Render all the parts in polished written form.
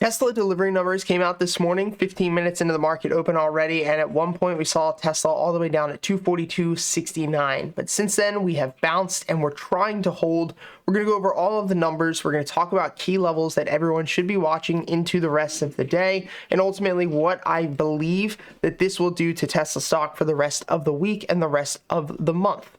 Tesla delivery numbers came out this morning, 15 minutes into the market open already, and at one point we saw Tesla all the way down at 242.69. But since then we have bounced and we're trying to hold. We're going to go over all of the numbers. We're going to talk about key levels that everyone should be watching into the rest of the day, and ultimately what I believe that this will do to Tesla stock for the rest of the week and the rest of the month.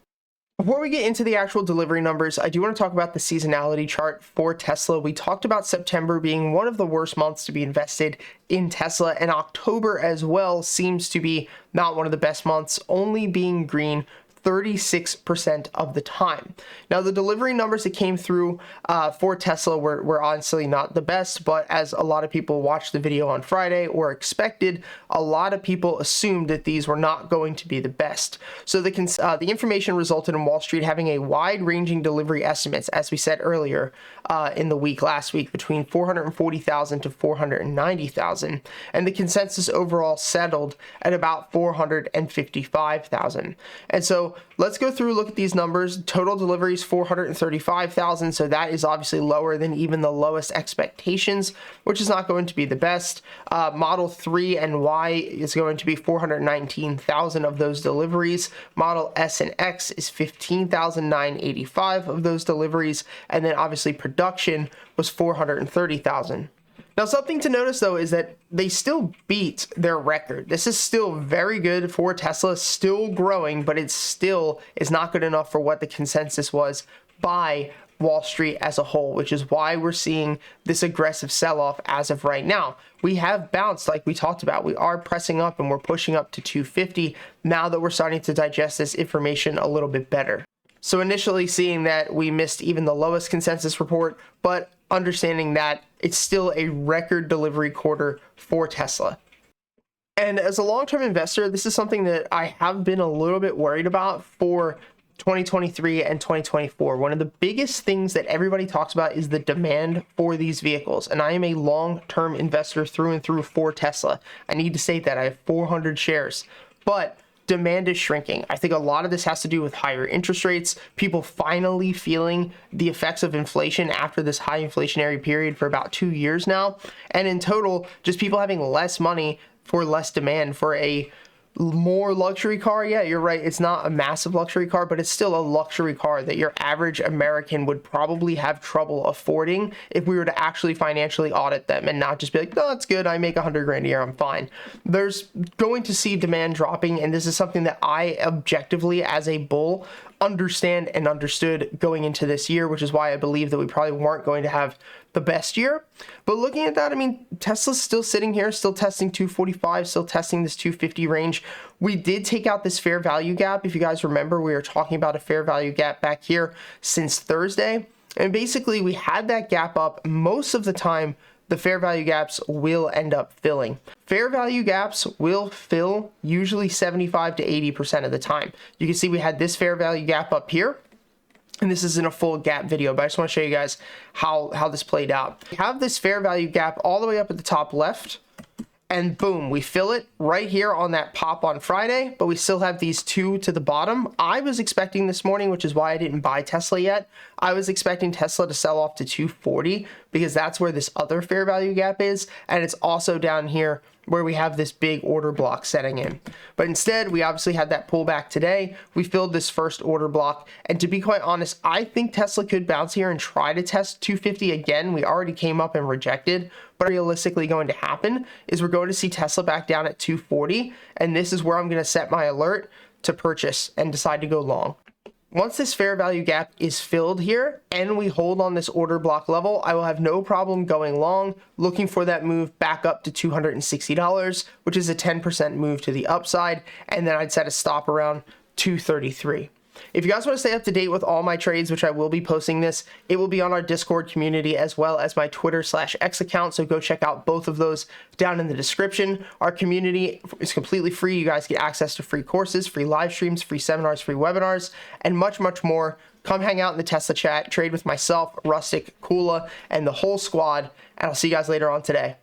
Before we get into the actual delivery numbers, I do want to talk about the seasonality chart for Tesla. We talked about September being one of the worst months to be invested in Tesla, and October as well seems to be not one of the best months, only being green 36% of the time. Now, the delivery numbers that came through for Tesla were honestly not the best, but as a lot of people watched the video on Friday or expected, a lot of people assumed that these were not going to be the best. So the information resulted in Wall Street having a wide-ranging delivery estimates, as we said earlier in the week last week, between 440,000 to 490,000, and the consensus overall settled at about 455,000. And so let's go through, look at these numbers. Total deliveries 435,000, so that is obviously lower than even the lowest expectations, which is not going to be the best. Model 3 and Y is going to be 419,000 of those deliveries. Model S and X is 15,985 of those deliveries, and then obviously production was 430,000. Now, something to notice, though, is that they still beat their record. This is still very good for Tesla, still growing, but it still is not good enough for what the consensus was by Wall Street as a whole, which is why we're seeing this aggressive sell-off as of right now. We have bounced, like we talked about. We are pressing up and we're pushing up to 250 now that we're starting to digest this information a little bit better. So initially seeing that we missed even the lowest consensus report, but understanding that it's still a record delivery quarter for Tesla. And as a long-term investor, this is something that I have been a little bit worried about for 2023 and 2024. One of the biggest things that everybody talks about is the demand for these vehicles. And I am a long-term investor through and through for Tesla. I need to state that I have 400 shares, but demand is shrinking. I think a lot of this has to do with higher interest rates, people finally feeling the effects of inflation after this high inflationary period for about 2 years now. And in total, just people having less money for less demand for a more luxury car. Yeah, you're right. It's not a massive luxury car, but it's still a luxury car that your average American would probably have trouble affording if we were to actually financially audit them and not just be like, no, it's good. I make 100 grand a year. I'm fine. There's going to see demand dropping. And this is something that I objectively as a bull understand and understood going into this year, which is why I believe that we probably weren't going to have the best year. But looking at that, I mean, Tesla's still sitting here, still testing 245, still testing this 250 range. We did take out this fair value gap. If you guys remember, we were talking about a fair value gap back here since Thursday. And basically we had that gap up. Most of the time, the fair value gaps will end up filling. Fair value gaps will fill usually 75 to 80% of the time. You can see we had this fair value gap up here. And this isn't a full gap video, but I just want to show you guys how this played out. We have this fair value gap all the way up at the top left, and boom, we fill it right here on that pop on Friday, but we still have these two to the bottom. I was expecting this morning, which is why I didn't buy Tesla yet. I was expecting Tesla to sell off to 240 because that's where this other fair value gap is, and it's also down here where we have this big order block setting in. But instead, we obviously had that pullback today. We filled this first order block. And to be quite honest, I think Tesla could bounce here and try to test 250 again. We already came up and rejected. But realistically going to happen is we're going to see Tesla back down at 240. And this is where I'm going to set my alert to purchase and decide to go long. Once this fair value gap is filled here and we hold on this order block level, I will have no problem going long, looking for that move back up to $260, which is a 10% move to the upside. And then I'd set a stop around 233. If you guys want to stay up to date with all my trades, which I will be posting this, it will be on our Discord community as well as my Twitter/X account. So go check out both of those down in the description. Our community is completely free. You guys get access to free courses, free live streams, free seminars, free webinars, and much, much more. Come hang out in the Tesla chat, trade with myself, Rustic, Kula, and the whole squad. And I'll see you guys later on today.